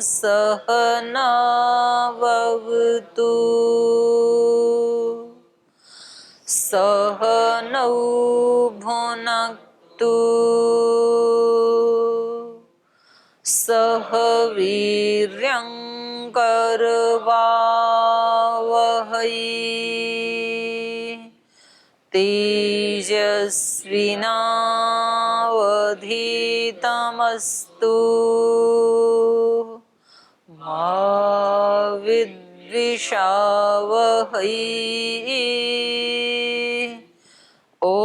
सहनाववतु सहनौ भुनक्तु सह वीर्यं करवावहै तेजस्विनावधीतमस्तु मा विद्विषावहै ओम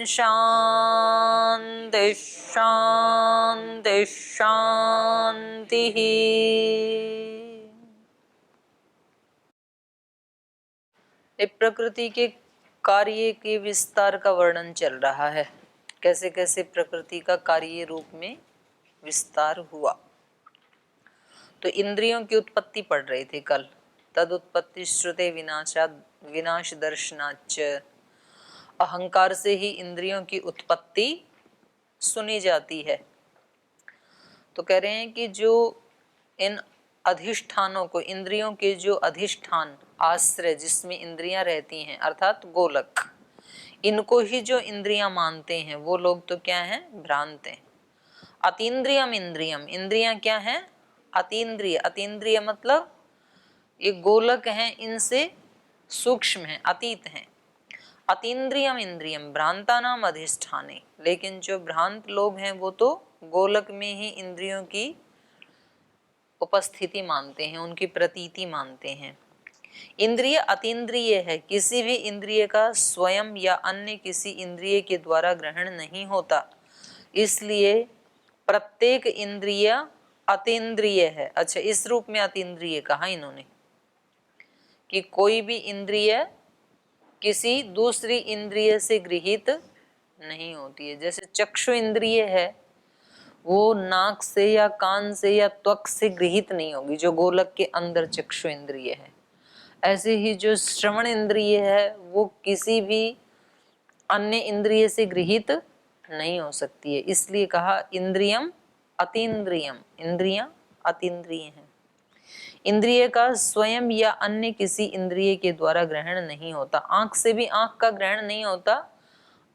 शांति शांति शांति। प्रकृति के कार्य के विस्तार का वर्णन चल रहा है, कैसे कैसे प्रकृति का कार्य रूप में विस्तार हुआ। तो इंद्रियों की उत्पत्ति पढ़ रहे थे कल। तद उत्पत्ति श्रुते विनाश दर्शनाच, अहंकार से ही इंद्रियों की उत्पत्ति सुनी जाती है। तो कह रहे हैं कि जो इन अधिष्ठानों को, इंद्रियों के जो अधिष्ठान आश्रय जिसमें इंद्रियां रहती हैं अर्थात गोलक, इनको ही जो इंद्रियां मानते हैं वो लोग तो क्या हैं, भ्रांत हैं। अतीन्द्रियम इंद्रियम, इंद्रियां क्या हैं, अतीन्द्रिय। अतीन्द्रिय मतलब ये गोलक हैं, इनसे सूक्ष्म हैं, अतीत हैं। अतीन्द्रियम इंद्रियम भ्रांता नाम अधिष्ठाने, लेकिन जो भ्रांत लोग हैं वो तो गोलक में ही इंद्रियों की उपस्थिति मानते हैं, उनकी प्रतीति मानते हैं। इंद्रिय अतीन्द्रिय है, किसी भी इंद्रिय का स्वयं या अन्य किसी इंद्रिय के द्वारा ग्रहण नहीं होता, इसलिए प्रत्येक इंद्रिय अतीन्द्रिय है। अच्छा, इस रूप में अतीन्द्रिय कहा इन्होंने कि कोई भी इंद्रिय किसी दूसरी इंद्रिय से गृहीत नहीं होती है। जैसे चक्षु इंद्रिय है, वो नाक से या कान से या त्वक से गृहीत नहीं होगी, जो गोलक के अंदर चक्षु इंद्रिय है। ऐसे ही जो श्रवण इंद्रिय है वो किसी भी अन्य इंद्रिय से गृहीत नहीं हो सकती है, इसलिए कहा इंद्रियम अतीन्द्रियम, इंद्रियां अतीन्द्रिय हैं। इंद्रिय का स्वयं या अन्य किसी इंद्रिय के द्वारा ग्रहण नहीं होता। आंख से भी आंख का ग्रहण नहीं होता,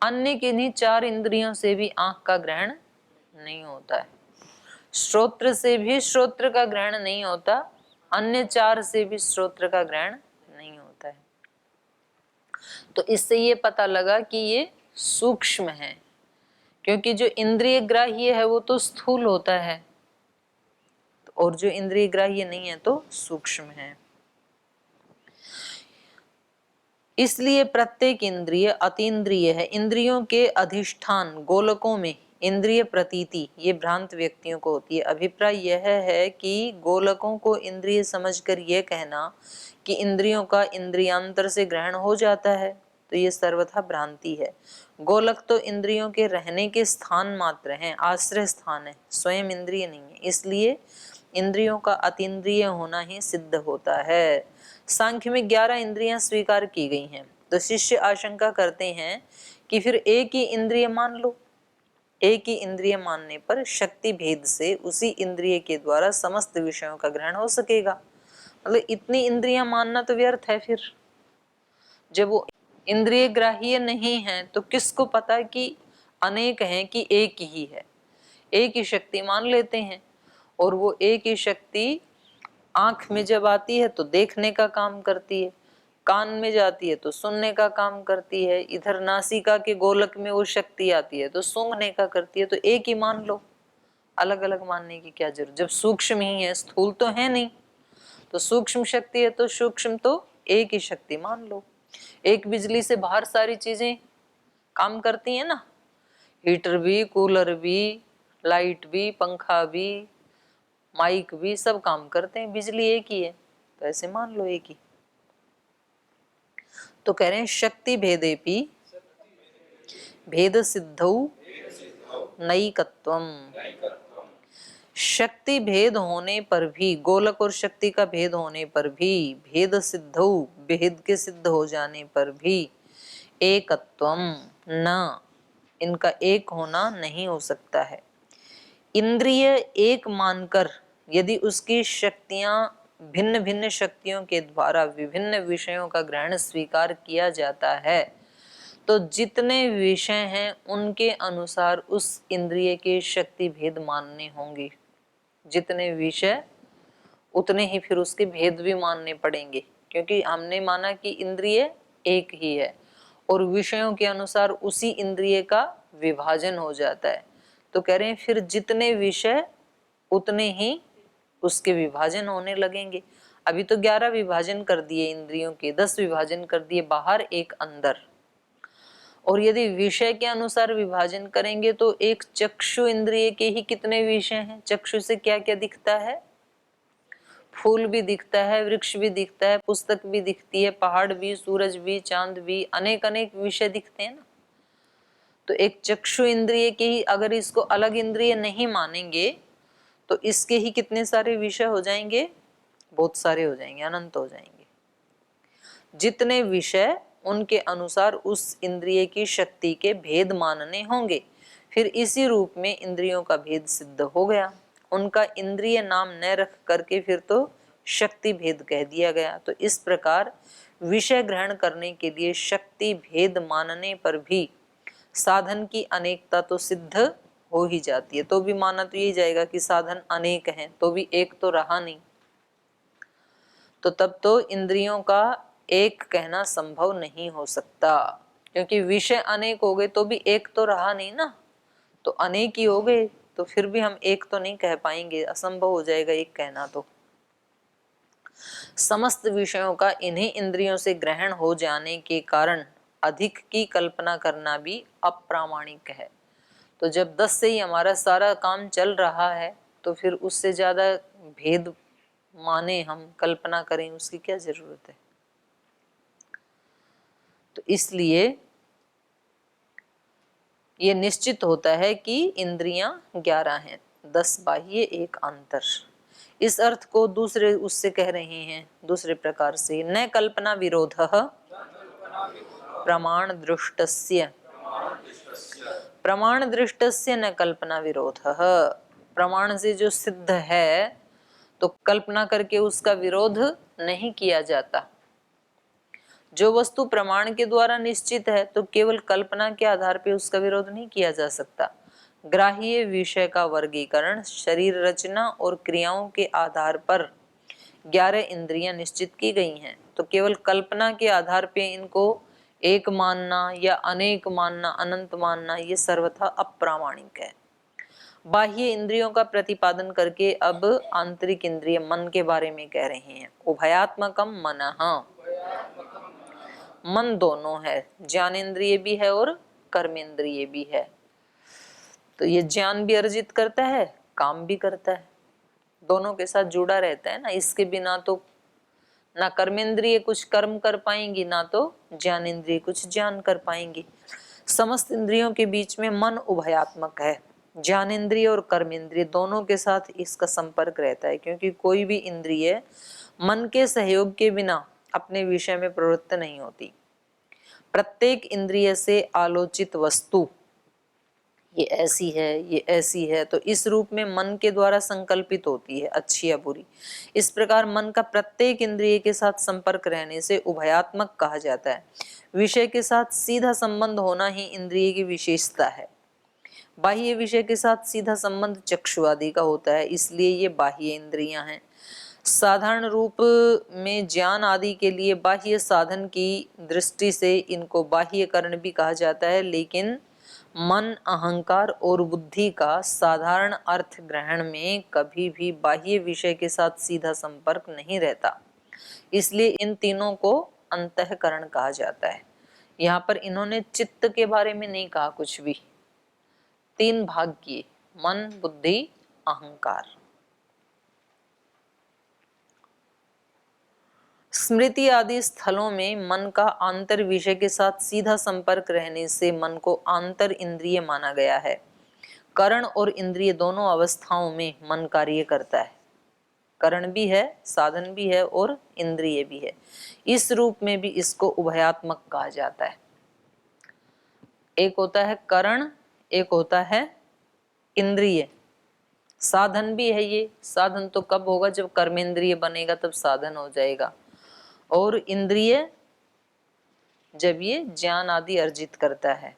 अन्य किन्हीं चार इंद्रियों से भी आंख का ग्रहण नहीं होता है। श्रोत्र से भी श्रोत्र का ग्रहण नहीं होता, अन्य चार से भी श्रोत्र का ग्रहण नहीं होता है। तो इससे ये पता लगा कि ये सूक्ष्म है, क्योंकि जो इंद्रिय ग्राह्य है वो तो स्थूल होता है और जो इंद्रिय ग्राह्य नहीं है तो सूक्ष्म है। इसलिए प्रत्येक इंद्रिय अतीन्द्रिय है। इंद्रियों के अधिष्ठान गोलकों में इंद्रिय प्रतीति ये भ्रांत व्यक्तियों को होती है। अभिप्राय यह है कि गोलकों को इंद्रिय समझकर यह कहना कि इंद्रियों का इंद्रियांतर से ग्रहण हो जाता है, तो ये सर्वथा भ्रांति है। गोलक तो इंद्रियों के रहने के स्थान मात्र हैं, आश्रय स्थान है, स्वयं इंद्रिय नहीं है। इसलिए इंद्रियों का अतीन्द्रिय होना ही सिद्ध होता है। सांख्य में 11 इंद्रियां स्वीकार की गई हैं, तो शिष्य आशंका करते हैं कि फिर एक ही इंद्रिय मान लो। एक ही इंद्रिय मानने पर शक्ति भेद से उसी इंद्रिय के द्वारा समस्त विषयों का ग्रहण हो सकेगा। मतलब इतनी इंद्रियां मानना तो व्यर्थ है। फिर जब वो इंद्रिय ग्राह्य नहीं है तो किसको पता कि अनेक हैं कि एक ही है। एक ही शक्ति मान लेते हैं, और वो एक ही शक्ति आंख में जब आती है तो देखने का काम करती है, कान में जाती है तो सुनने का काम करती है, इधर नासिका के गोलक में वो शक्ति आती है तो सूंघने का करती है। तो एक ही मान लो, अलग अलग मानने की क्या जरूरत, जब सूक्ष्म ही है, स्थूल तो है नहीं। तो सूक्ष्म शक्ति है तो सूक्ष्म तो एक ही शक्ति मान लो। एक बिजली से बाहर सारी चीजें काम करती है ना, हीटर भी, कूलर भी, लाइट भी, पंखा भी, माइक भी, सब काम करते हैं, बिजली एक ही है, तो ऐसे मान लो एक ही। तो कह रहे हैं शक्ति भेदेपि भेद सिद्धौ नैकत्वम। शक्ति भेद होने पर भी, गोलक और शक्ति का भेद होने पर भी, भेद सिद्धौ भेद के सिद्ध हो जाने पर भी, एकत्वम न, इनका एक होना नहीं हो सकता है। इंद्रिय एक मानकर यदि उसकी शक्तियां भिन्न भिन्न शक्तियों के द्वारा विभिन्न विषयों का ग्रहण स्वीकार किया जाता है तो जितने विषय हैं उनके अनुसार उस इंद्रिय के शक्ति भेद मानने होंगे। जितने विषय उतने ही फिर उसके भेद भी मानने पड़ेंगे, क्योंकि हमने माना कि इंद्रिय एक ही है और विषयों के अनुसार उसी इंद्रिय का विभाजन हो जाता है। तो कह रहे हैं फिर जितने विषय उतने ही उसके विभाजन होने लगेंगे। अभी तो 11 विभाजन कर दिए इंद्रियों के, 10 विभाजन कर दिए बाहर एक अंदर। और यदि विषय के अनुसार विभाजन करेंगे तो एक चक्षु इंद्रिय के ही कितने विषय हैं। चक्षु से क्या क्या दिखता है, फूल भी दिखता है, वृक्ष भी दिखता है, पुस्तक भी दिखती है, पहाड़ भी, सूरज भी, चांद भी, अनेक अनेक विषय दिखते हैं ना। तो एक चक्षु इंद्रिय के ही अगर इसको अलग इंद्रिय नहीं मानेंगे तो इसके ही कितने सारे विषय हो जाएंगे, बहुत सारे हो जाएंगे, अनंत हो जाएंगे। जितने विषय उनके अनुसार उस इंद्रिय की शक्ति के भेद मानने होंगे। फिर इसी रूप में इंद्रियों का भेद सिद्ध हो गया। उनका इंद्रिय नाम न रख करके फिर तो शक्ति भेद कह दिया गया। तो इस प्रकार विषय ग्रहण करने के लिए शक्ति भेद मानने पर भी साधन की अनेकता तो सिद्ध हो ही जाती है। तो भी माना तो यही जाएगा कि साधन अनेक हैं, तो भी एक तो रहा नहीं। तो तब तो इंद्रियों का एक कहना संभव नहीं हो सकता, क्योंकि विषय अनेक हो गए तो भी एक तो रहा नहीं ना। तो अनेक ही हो गए तो फिर भी हम एक तो नहीं कह पाएंगे, असंभव हो जाएगा एक कहना। तो समस्त विषयों का इन्हीं इंद्रियों से ग्रहण हो जाने के कारण अधिक की कल्पना करना भी अप्रामाणिक है। तो जब 10 से ही हमारा सारा काम चल रहा है तो फिर उससे ज्यादा भेद माने हम, कल्पना करें, उसकी क्या जरूरत है। तो इसलिए ये निश्चित होता है कि इंद्रियां 11 हैं, 10 बाह्य 1 आंतर। इस अर्थ को दूसरे उससे कह रहे हैं दूसरे प्रकार से, न कल्पना विरोधः प्रमाण दृष्टस्य, प्रमाण दृष्टस्य न कल्पना विरोधः। प्रमाण से जो सिद्ध है तो कल्पना करके उसका विरोध नहीं किया जाता। जो वस्तु प्रमाण के द्वारा निश्चित है तो केवल कल्पना के आधार पर उसका विरोध नहीं किया जा सकता। ग्राह्य विषय का वर्गीकरण शरीर रचना और क्रियाओं के आधार पर 11 इंद्रियां निश्चित की गई हैं। तो केवल कल्पना के आधार पर इनको एक मानना या अनेक मानना, अनंत मानना, ये सर्वथा अप्रामाणिक है। बाह्य इंद्रियों का प्रतिपादन करके अब आंतरिक इंद्रिय मन के बारे में कह रहे हैं। उभयात्मकम मनः, मन दोनों है, ज्ञानेंद्रिय भी है और कर्मेंद्रिय भी है। तो ये ज्ञान भी अर्जित करता है, काम भी करता है, दोनों के साथ जुड़ा रहता है ना। इसके बिना तो ना कर्मेंद्रिय कुछ कर्म कर पाएंगी, ना तो ज्ञानेंद्रिय कुछ ज्ञान कर पाएंगी। समस्त इंद्रियों के बीच में मन उभयात्मक है, ज्ञानेंद्रिय और कर्मेंद्रिय दोनों के साथ इसका संपर्क रहता है, क्योंकि कोई भी इंद्रिय मन के सहयोग के बिना अपने विषय में प्रवृत्त नहीं होती। प्रत्येक इंद्रिय से आलोचित वस्तु ये ऐसी है, ये ऐसी है, तो इस रूप में मन के द्वारा संकल्पित होती है, अच्छी या बुरी। इस प्रकार मन का प्रत्येक इंद्रिय के साथ संपर्क रहने से उभयात्मक कहा जाता है। विषय के साथ सीधा संबंध होना ही इंद्रिय की विशेषता है। बाह्य विषय के साथ सीधा संबंध चक्षु आदि का होता है, इसलिए ये बाह्य इंद्रियां हैं। साधारण रूप में ज्ञान आदि के लिए बाह्य साधन की दृष्टि से इनको बाह्य करण भी कहा जाता है, लेकिन मन, अहंकार और बुद्धि का साधारण अर्थ ग्रहण में कभी भी बाह्य विषय के साथ सीधा संपर्क नहीं रहता, इसलिए इन तीनों को अंतःकरण कहा जाता है। यहाँ पर इन्होंने चित्त के बारे में नहीं कहा कुछ भी, 3 भाग किए, मन, बुद्धि, अहंकार। स्मृति आदि स्थलों में मन का आंतर विषय के साथ सीधा संपर्क रहने से मन को आंतर इंद्रिय माना गया है। करण और इंद्रिय दोनों अवस्थाओं में मन कार्य करता है, करण भी है, साधन भी है और इंद्रिय भी है। इस रूप में भी इसको उभयात्मक कहा जाता है। एक होता है करण, एक होता है इंद्रिय। साधन भी है ये। साधन तो कब होगा, जब कर्मेंद्रिय बनेगा तब साधन हो जाएगा। और इंद्रिय जब ये ज्ञान आदि अर्जित करता है।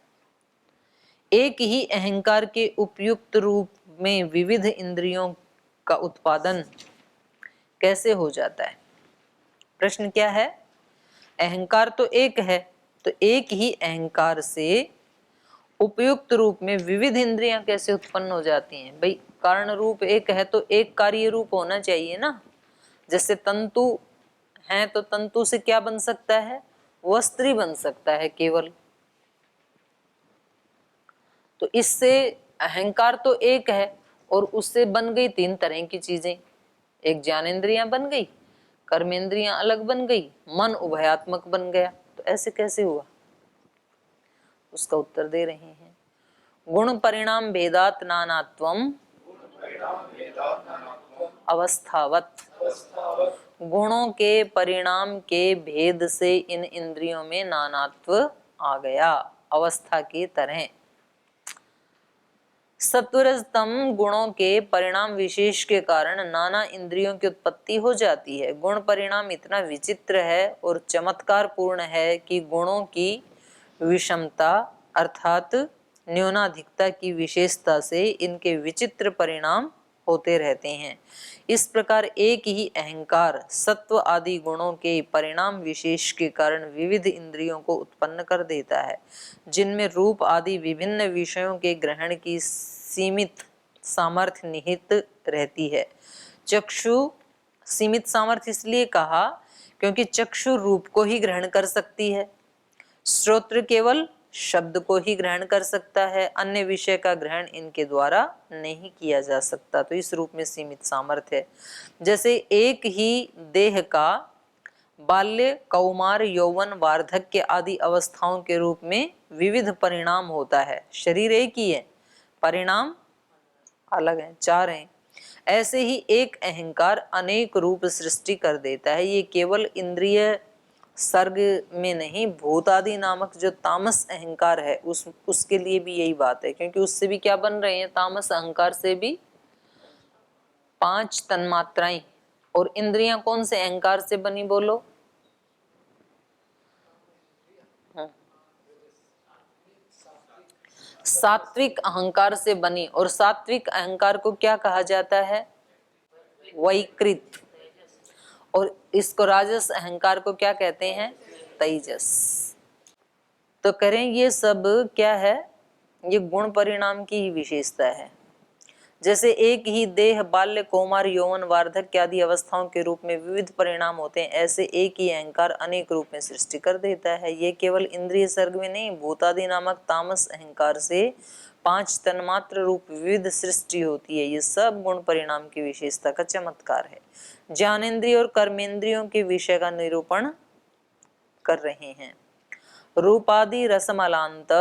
एक ही अहंकार के उपयुक्त रूप में विविध इंद्रियों का उत्पादन कैसे हो जाता है? प्रश्न क्या है? अहंकार तो एक है, तो एक ही अहंकार से उपयुक्त रूप में विविध इंद्रियां कैसे उत्पन्न हो जाती हैं? भाई कारण रूप एक है तो एक कार्य रूप होना चाहिए ना। जैसे तंतु है तो तंतु से क्या बन सकता है? वस्त्र बन सकता है केवल। तो इससे अहंकार तो एक है और उससे बन गई तीन तरह की चीजें। एक ज्ञानेंद्रियां बन गई, कर्मेंद्रियां अलग बन गई, मन उभयात्मक बन गया। तो ऐसे कैसे हुआ? उसका उत्तर दे रहे हैं। गुण परिणाम भेदात नानात्वम अवस्थावत। गुणों के परिणाम के भेद से इन इंद्रियों में नानात्व आ गया, अवस्था की तरह। सत्वरजतम गुणों के परिणाम विशेष के कारण नाना इंद्रियों की उत्पत्ति हो जाती है। गुण परिणाम इतना विचित्र है और चमत्कार पूर्ण है कि गुणों की विषमता अर्थात न्यूनाधिकता की विशेषता से इनके विचित्र परिणाम होते रहते हैं। इस प्रकार एक ही अहंकार सत्व आदि गुणों के परिणाम विशेष के कारण विविध इंद्रियों को उत्पन्न कर देता है, जिनमें रूप आदि विभिन्न विषयों के ग्रहण की सीमित सामर्थ्य निहित रहती है। चक्षु सीमित सामर्थ्य इसलिए कहा क्योंकि चक्षु रूप को ही ग्रहण कर सकती है, श्रोत्र केवल शब्द को ही ग्रहण कर सकता है, अन्य विषय का ग्रहण इनके द्वारा नहीं किया जा सकता। तो इस रूप में सीमित सामर्थ्य है। जैसे एक ही देह का बाल्य, कौमार, यौवन, वार्धक्य आदि अवस्थाओं के रूप में विविध परिणाम होता है। शरीर एक ही है, परिणाम अलग हैं, चार हैं। ऐसे ही एक अहंकार अनेक रूप सृष्टि कर देता है। ये केवल इंद्रिय सर्ग में नहीं, भूत आदि नामक जो तामस अहंकार है उसके लिए भी यही बात है, क्योंकि उससे भी क्या बन रहे हैं? तामस अहंकार से भी 5 तन्मात्राएं। और इंद्रियां कौन से अहंकार से बनी बोलो? सात्विक अहंकार से बनी। और सात्विक अहंकार को क्या कहा जाता है? वैकृत। और इसको राजस अहंकार को क्या कहते हैं? तेजस। तो करें ये सब क्या है? ये गुण परिणाम की ही विशेषता है। जैसे एक ही देह बाल्य, कौमार, यौवन, वार्धक्य आदि अवस्थाओं के रूप में विविध परिणाम होते हैं, ऐसे एक ही अहंकार अनेक रूप में सृष्टि कर देता है। ये केवल इंद्रिय सर्ग में नहीं, भूतादि नामक तामस अहंकार से 5 तन्मात्र रूप विविध सृष्टि होती है। ये सब गुण परिणाम की विशेषता का चमत्कार है। ज्ञानेन्द्रिय और कर्मेंद्रियों के विषय का निरूपण कर रहे हैं। रूपादि रसमलांत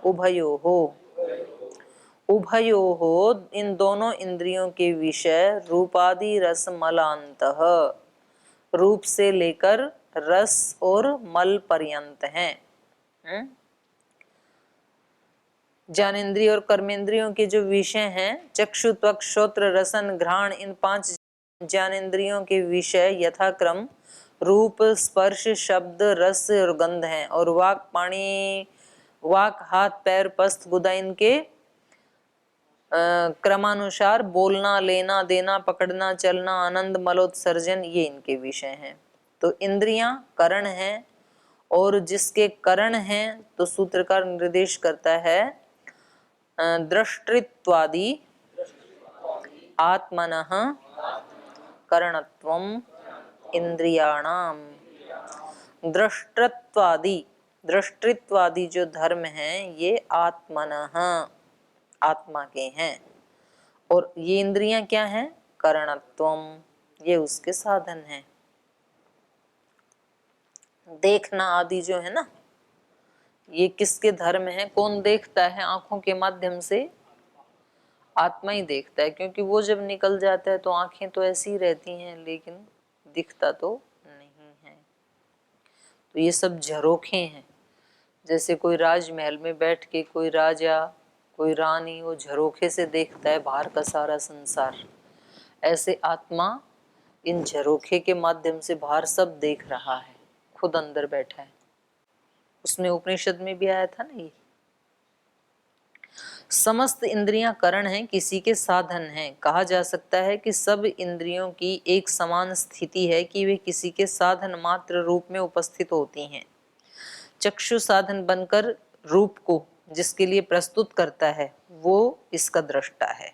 उभयोः, उभयोः इन दोनों इंद्रियों के विषय रूपादि रसमलांतः, रूप से लेकर रस और मल पर्यंत हैं। ज्ञानेन्द्रिय और कर्मेंद्रियों के जो विषय हैं, चक्षु, त्वक, श्रोत्र, रसन, घ्राण, इन 5 ज्ञानेन्द्रियों के विषय यथाक्रम रूप, स्पर्श, शब्द, रस और गंध हैं। और वाक, पाणी, वाक, हाथ, पैर, पस्त, गुदा इनके क्रमानुसार बोलना, लेना, देना, पकड़ना, चलना, आनंद, मलोत्सर्जन, ये इनके विषय हैं। तो इंद्रियां करण हैं, और जिसके करण हैं तो सूत्रकार निर्देश करता है दृष्टृत्वादि आत्मनः करणत्वम इंद्रियाणाम। दृष्टृत्वादि जो धर्म हैं ये आत्मनः, आत्मा के हैं। और ये इंद्रियां क्या हैं? करणत्वम, ये उसके साधन हैं। देखना आदि जो है ना, ये किसके धर्म है? कौन देखता है आंखों के माध्यम से? आत्मा ही देखता है, क्योंकि वो जब निकल जाता है तो आंखें तो ऐसी ही रहती हैं, लेकिन दिखता तो नहीं है। तो ये सब झरोखे हैं। जैसे कोई राजमहल में बैठ के कोई राजा कोई रानी वो झरोखे से देखता है बाहर का सारा संसार, ऐसे आत्मा इन झरोखे के माध्यम से बाहर सब देख रहा है, खुद अंदर बैठा है। उसमें उपनिषद में भी आया था ना ये। समस्त इंद्रियां करण हैं, किसी के साधन हैं। कहा जा सकता है कि सब इंद्रियों की एक समान स्थिति है कि वे किसी के साधन मात्र रूप में उपस्थित होती हैं। चक्षु साधन बनकर रूप को जिसके लिए प्रस्तुत करता है वो इसका दृष्टा है।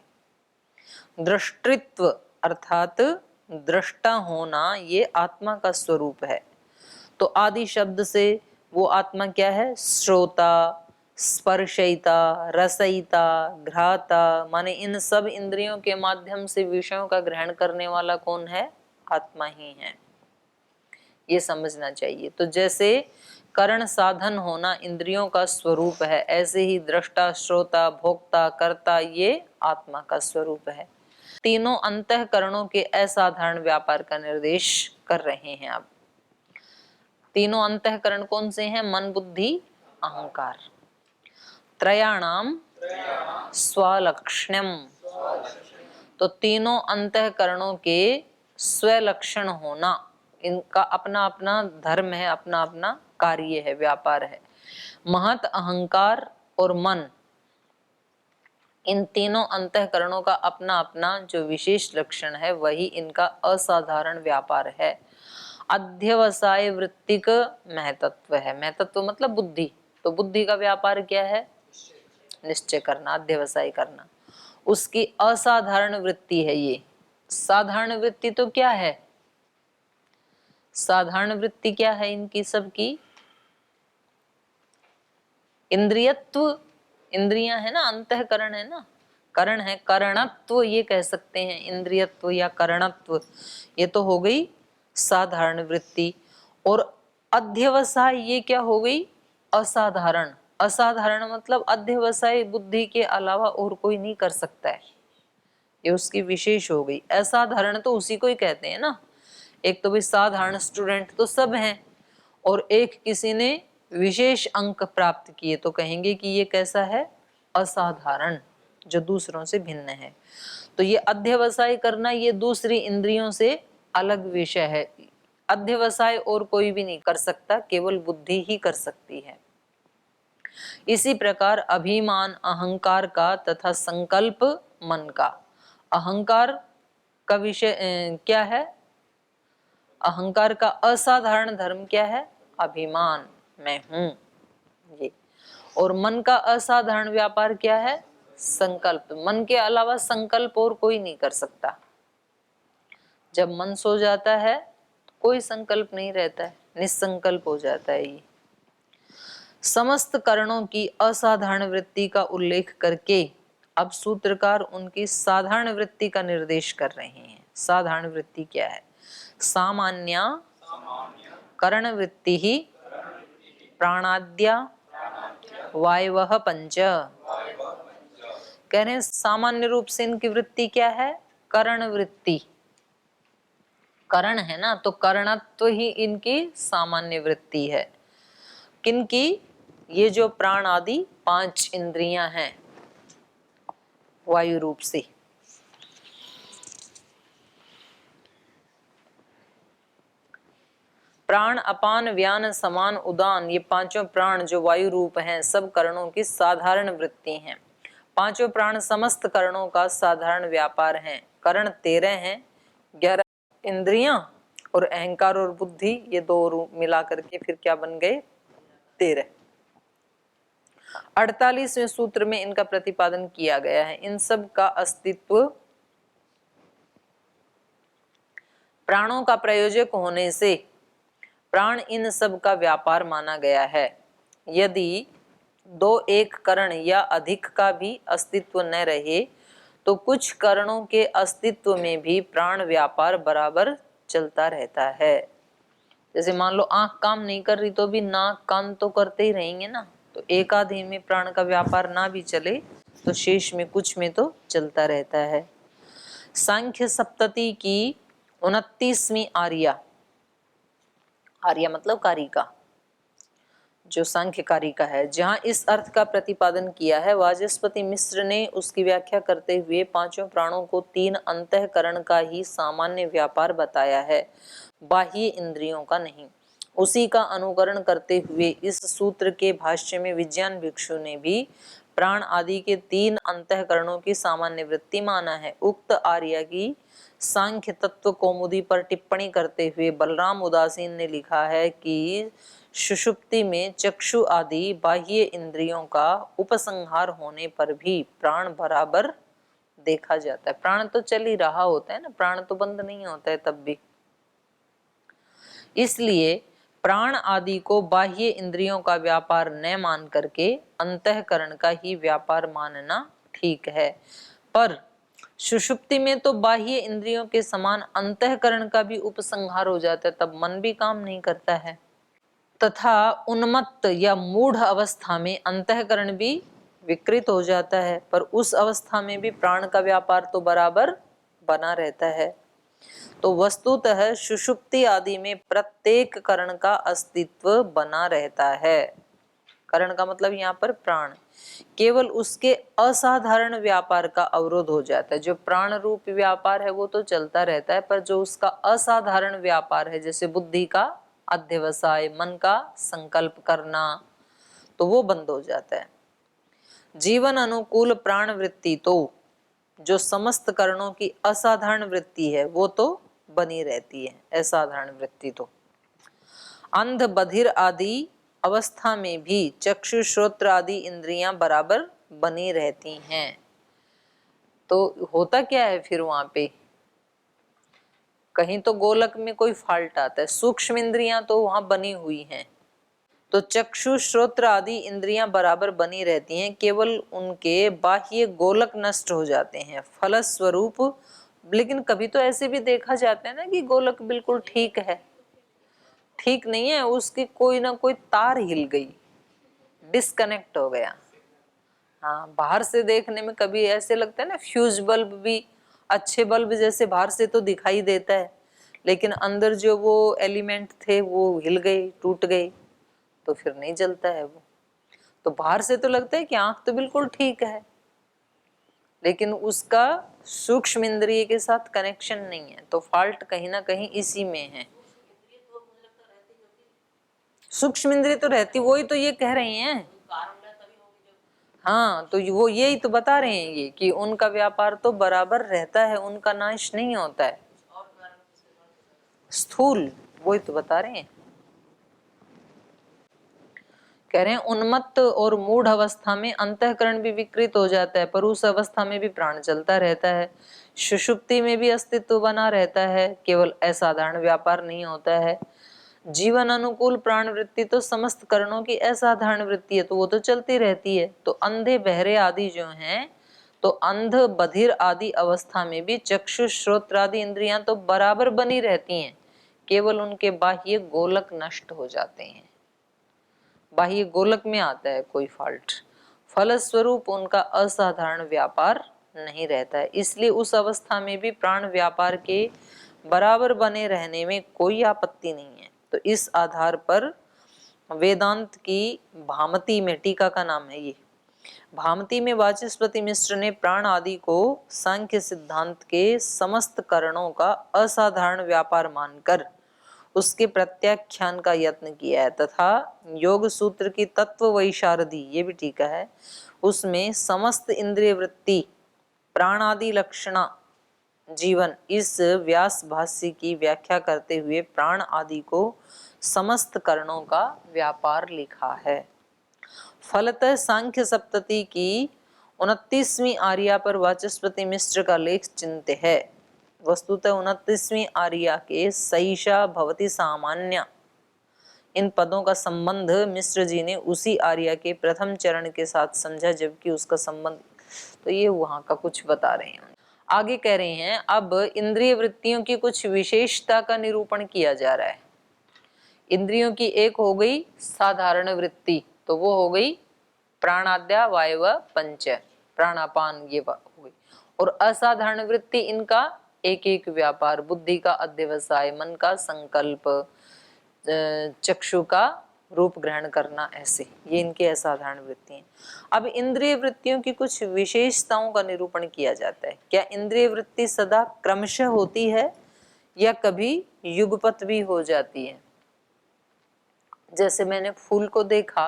दृष्टित्व अर्थात दृष्टा होना ये आत्मा का स्वरूप है। तो आदि शब्द से वो आत्मा क्या है? श्रोता, स्पर्शयिता, रसयिता, घ्राता, माने इन सब इंद्रियों के माध्यम से विषयों का ग्रहण करने वाला कौन है? आत्मा ही है। ये समझना चाहिए। तो जैसे करण साधन होना इंद्रियों का स्वरूप है, ऐसे ही दृष्टा, श्रोता, भोक्ता, कर्ता ये आत्मा का स्वरूप है। तीनों अंतःकरणों के असाधारण व्यापार का निर्देश कर रहे हैं। अब तीनों अंतःकरण कौन से हैं? मन, बुद्धि, अहंकार। त्रयाणाम स्वलक्षण्यम, तो तीनों अंतःकरणों के स्वलक्षण होना, इनका अपना अपना धर्म है, अपना अपना कार्य है, व्यापार है। महत, अहंकार और मन, इन तीनों अंतःकरणों का अपना अपना जो विशेष लक्षण है वही इनका असाधारण व्यापार है। अध्यवसाय वृत्तिक महतत्व है। महतत्व मतलब बुद्धि। तो बुद्धि का व्यापार क्या है? निश्चय करना, अध्यवसाय करना। उसकी असाधारण वृत्ति है ये। साधारण वृत्ति तो क्या है? साधारण वृत्ति क्या है इनकी सबकी? इंद्रियत्व, इंद्रियां है ना, अंतःकरण है ना, करण है, करणत्व ये कह सकते हैं, इंद्रियत्व या करणत्व, ये तो हो गई साधारण वृत्ति। और अध्यवसाय ये क्या हो गई? असाधारण। असाधारण मतलब अध्यवसाय बुद्धि के अलावा और कोई नहीं कर सकता है, ये उसकी विशेष हो गई। असाधारण तो उसी को ही कहते हैं ना। एक तो भाई साधारण स्टूडेंट तो सब हैं, और एक किसी ने विशेष अंक प्राप्त किए तो कहेंगे कि ये कैसा है? असाधारण, जो दूसरों से भिन्न है। तो ये अध्यवसाय करना ये दूसरी इंद्रियों से अलग विषय है। अध्यवसाय और कोई भी नहीं कर सकता, केवल बुद्धि ही कर सकती है। इसी प्रकार अभिमान अहंकार का तथा संकल्प मन का। अहंकार का विषय क्या है? अहंकार का असाधारण धर्म क्या है? अभिमान, मैं हूं ये। और मन का असाधारण व्यापार क्या है? संकल्प। मन के अलावा संकल्प और कोई नहीं कर सकता। जब मन सो जाता है तो कोई संकल्प नहीं रहता है, निसंकल्प हो जाता है ये। समस्त करणों की असाधारण वृत्ति का उल्लेख करके अब सूत्रकार उनकी साधारण वृत्ति का निर्देश कर रहे हैं। साधारण वृत्ति क्या है? सामान्या करण वृत्ति ही प्राणाद्या वायवः पंच। कह रहे हैं सामान्य रूप से इनकी वृत्ति क्या है? करण वृत्ति। करण है ना, तो करणत्व ही इनकी सामान्य वृत्ति है। किनकी? ये जो प्राण आदि 5 इंद्रियां हैं वायु रूप से। प्राण, अपान, व्यान, समान, उदान, ये पांचों प्राण जो वायु रूप हैं सब करणों की साधारण वृत्ति हैं। पांचों प्राण समस्त करणों का साधारण व्यापार हैं। करण 13 हैं, 11 इंद्रियां और अहंकार और बुद्धि, ये 2 रूप मिला करके फिर क्या बन गए? 13। 48वें सूत्र में इनका प्रतिपादन किया गया है। इन सब का अस्तित्व प्राणों का प्रयोजक होने से प्राण इन सब का व्यापार माना गया है। यदि 2 एक करण या अधिक का भी अस्तित्व न रहे तो कुछ करणों के अस्तित्व में भी प्राण व्यापार बराबर चलता रहता है। जैसे मान लो आंख काम नहीं कर रही तो भी नाक कान तो करते ही रहेंगे ना। तो एक आधे में प्राण का व्यापार ना भी चले तो शेष में कुछ में तो चलता रहता है। सांख्य सप्तति की 29वीं आर्या, आर्या मतलब कारिका, जो सांख्यकारी का है। जहां इस अर्थ का प्रतिपादन किया है, वाचस्पति मिश्र ने उसकी व्याख्या करते हुए पांचों प्राणों को तीन अंतःकरण का ही सामान्य व्यापार बताया है, बाह्य इंद्रियों का नहीं। उसी का अनुकरण करते हुए इस सूत्र के भाष्य में विज्ञान भिक्षु ने भी प्राण आदि के तीन अंतःकरणों की सामान्य वृत्ति माना है। उक्त आर्य की सांख्य तत्व कौमुदी पर टिप्पणी करते हुए बलराम उदासीन ने लिखा है कि सुषुप्ति में चक्षु आदि बाह्य इंद्रियों का उपसंहार होने पर भी प्राण बराबर देखा जाता है। प्राण तो चल ही रहा होता है ना, प्राण तो बंद नहीं होता है तब भी। इसलिए प्राण आदि को बाह्य इंद्रियों का व्यापार न मान करके अंतःकरण का ही व्यापार मानना ठीक है। पर सुषुप्ति में तो बाह्य इंद्रियों के समान अंतःकरण का भी उपसंहार हो जाता है, तब मन भी काम नहीं करता है। तथा उन्मत्त या मूढ़ अवस्था में अंतःकरण भी विकृत हो जाता है, पर उस अवस्था में भी प्राण का व्यापार तो बराबर बना रहता है। तो वस्तुतः सुषुप्ति आदि में प्रत्येक करण का अस्तित्व बना रहता है। करण का मतलब यहाँ पर प्राण, केवल उसके असाधारण व्यापार का अवरोध हो जाता है। जो प्राण रूप व्यापार है वो तो चलता रहता है, पर जो उसका असाधारण व्यापार है, जैसे बुद्धि का अध्यवसाय, मन का संकल्प करना, तो वो बंद हो जाता है। जीवन अनुकूल प्राण वृत्ति तो जो समस्त करणों की असाधारण वृत्ति है वो तो बनी रहती है। असाधारण वृत्ति तो अंध बधिर आदि अवस्था में भी चक्षु श्रोत्र आदि इंद्रियां बराबर बनी रहती हैं। तो होता क्या है फिर वहां पे, कहीं तो गोलक में कोई फाल्ट आता है, सूक्ष्म इंद्रियां तो वहां बनी हुई हैं, तो चक्षु श्रोत्र आदि इंद्रियां बराबर बनी रहती हैं, केवल उनके बाह्य गोलक नष्ट हो जाते हैं फलस्वरूप। लेकिन कभी तो ऐसे भी देखा जाता है ना कि गोलक बिल्कुल ठीक है, ठीक नहीं है, उसकी कोई ना कोई तार हिल गई, डिस्कनेक्ट हो गया। हाँ, बाहर से देखने में कभी ऐसे लगता है ना, फ्यूज बल्ब भी अच्छे बल्ब जैसे बाहर से तो दिखाई देता है, लेकिन अंदर जो वो एलिमेंट थे वो हिल गए, टूट गए, तो फिर नहीं जलता है वो। तो बाहर से तो लगता है कि आंख तो बिल्कुल ठीक है, लेकिन उसका सूक्ष्म इंद्रिय के साथ कनेक्शन नहीं है, तो फॉल्ट कहीं ना कहीं इसी में है। सूक्ष्म इंद्रिय तो रहती, वही तो ये कह रहे हैं। हाँ, तो वो यही तो बता रहे हैं ये कि उनका व्यापार तो बराबर रहता है, उनका नाश नहीं होता है। स्थूल, वही तो बता रहे हैं। कह रहे हैं उन्मत्त और मूढ़ अवस्था में अंतःकरण भी विकृत हो जाता है, पर उस अवस्था में भी प्राण चलता रहता है। सुषुप्ति में भी अस्तित्व बना रहता है, केवल असाधारण व्यापार नहीं होता है। जीवन अनुकूल प्राण वृत्ति तो समस्त करणों की असाधारण वृत्ति है, तो वो तो चलती रहती है। तो अंधे बहरे आदि जो हैं, तो अंध बधिर आदि अवस्था में भी चक्षु श्रोत्र आदि इंद्रियां तो बराबर बनी रहती हैं, केवल उनके बाह्य गोलक नष्ट हो जाते हैं। बाह्य गोलक में आता है कोई फॉल्ट, फलस्वरूप उनका असाधारण व्यापार नहीं रहता है। इसलिए उस अवस्था में भी प्राण व्यापार के बराबर बने रहने में कोई आपत्ति नहीं है। तो इस आधार पर वेदांत की भामती में, टीका का नाम है ये, भामती में वाचस्पति मिश्र ने प्राण आदि को सांख्य सिद्धांत के समस्त करणों का असाधारण व्यापार मानकर उसके प्रत्याख्यान का यत्न किया है, तथा योग सूत्र की तत्व वैशारदी, ये भी टीका है, उसमें समस्त इंद्रिय वृत्ति प्राणादि लक्षणा जीवन, इस व्यास भाष्य की व्याख्या करते हुए प्राण आदि को समस्त करणों का व्यापार लिखा है। फलतः सांख्य सप्तति की 29वीं आर्या पर वाचस्पति मिश्र का लेख चिंत्य है। वस्तुतः 29वीं आर्या के सईशा भवति सामान्य, इन पदों का संबंध मिश्र जी ने उसी आर्या के प्रथम चरण के साथ समझा, जबकि उसका संबंध तो ये वहां का कुछ बता रहे हैं। आगे कह रहे हैं अब इंद्रिय वृत्तियों की कुछ विशेषता का निरूपण किया जा रहा है। इंद्रियों की एक हो गई साधारण वृत्ति, तो वो हो गई प्राणाद्या वायव पंच, प्राणापान ये हो गई, और असाधारण वृत्ति इनका एक एक व्यापार, बुद्धि का अध्यवसाय, मन का संकल्प, चक्षु का रूप ग्रहण करना, ऐसे ये इनकी असाधारण वृत्ति है। अब इंद्रिय वृत्तियों की कुछ विशेषताओं का निरूपण किया जाता है। क्या इंद्रिय वृत्ति सदा क्रमशः होती है या कभी युगपत भी हो जाती है? जैसे मैंने फूल को देखा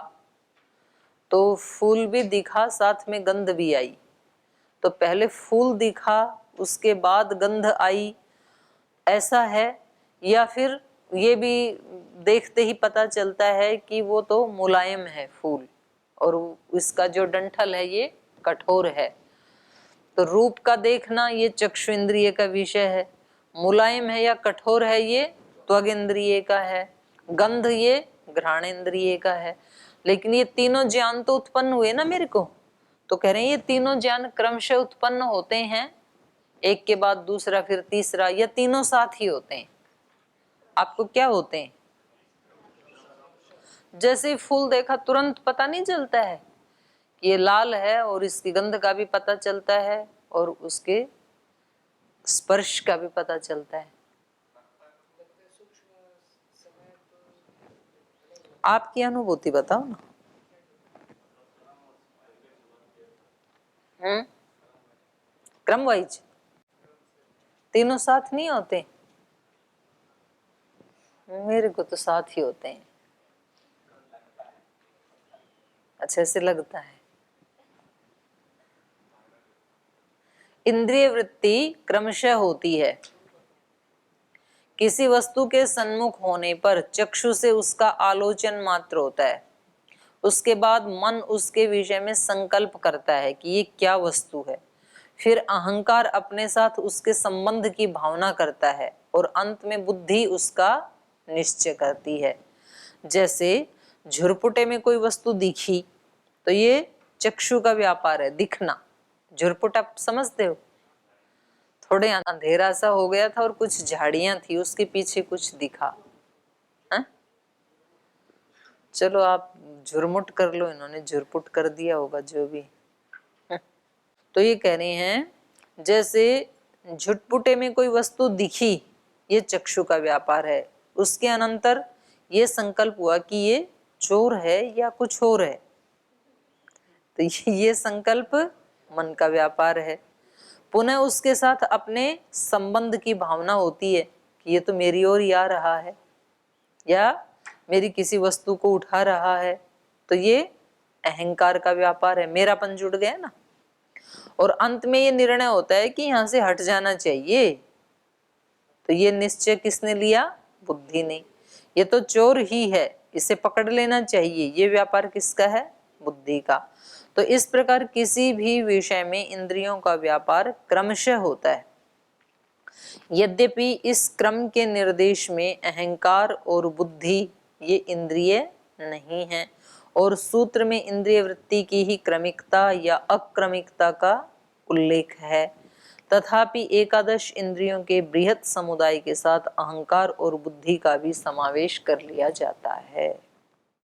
तो फूल भी दिखा, साथ में गंध भी आई। तो पहले फूल दिखा उसके बाद गंध आई, ऐसा है? या फिर ये भी देखते ही पता चलता है कि वो तो मुलायम है फूल और इसका जो डंठल है ये कठोर है। तो रूप का देखना ये चक्षु इंद्रिय का विषय है, मुलायम है या कठोर है ये त्वग इंद्रिय का है, गंध ये घ्राण इंद्रिय का है। लेकिन ये तीनों ज्ञान तो उत्पन्न हुए ना मेरे को, तो कह रहे हैं ये तीनों ज्ञान क्रमशः उत्पन्न होते हैं, एक के बाद दूसरा फिर तीसरा, या तीनों साथ ही होते हैं? आपको क्या होते हैं? जैसे फूल देखा तुरंत पता नहीं चलता है कि ये लाल है, और इसकी गंध का भी पता चलता है और उसके स्पर्श का भी पता चलता है। आपकी अनुभूति बताओ ना। क्रम वाइज तीनों साथ नहीं होते? मेरे को तो साथ ही होते हैं। अच्छा, ऐसे लगता है। इंद्रिय वृत्ति क्रमशः होती है। किसी वस्तु के सन्मुख होने पर चक्षु से उसका आलोचन मात्र होता है, उसके बाद मन उसके विषय में संकल्प करता है कि ये क्या वस्तु है, फिर अहंकार अपने साथ उसके संबंध की भावना करता है और अंत में बुद्धि उसका निश्चय करती है। जैसे झुरपुटे में कोई वस्तु दिखी तो ये चक्षु का व्यापार है, दिखना। झुरपुट आप समझते हो, थोड़े अंधेरा सा हो गया था और कुछ झाड़ियां थी, उसके पीछे कुछ दिखा। हा? चलो आप झुरमुट कर लो, इन्होंने झुरपुट कर दिया होगा जो भी। तो ये कह रहे हैं जैसे झुटपुटे में कोई वस्तु दिखी, ये चक्षु का व्यापार है। उसके अनंतर ये संकल्प हुआ कि ये चोर है या कुछ और है, तो ये संकल्प मन का व्यापार है। पुनः उसके साथ अपने संबंध की भावना होती है कि ये तो मेरी ओर ही आ रहा है या मेरी किसी वस्तु को उठा रहा है, तो ये अहंकार का व्यापार है, मेरापन जुड़ गया ना। और अंत में ये निर्णय होता है कि यहां से हट जाना चाहिए, तो ये निश्चय किसने लिया? बुद्धि ने। ये तो चोर ही है, इसे पकड़ लेना चाहिए, ये व्यापार किसका है? बुद्धि का। तो इस प्रकार किसी भी विषय में इंद्रियों का व्यापार क्रमशः होता है। यद्यपि इस क्रम के निर्देश में अहंकार और बुद्धि ये इंद्रिय नहीं है, और सूत्र में इंद्रिय वृत्ति की ही क्रमिकता या अक्रमिकता का उल्लेख है। तथापि एकादश इंद्रियों के बृहत समुदाय के साथ अहंकार और बुद्धि का भी समावेश कर लिया जाता है।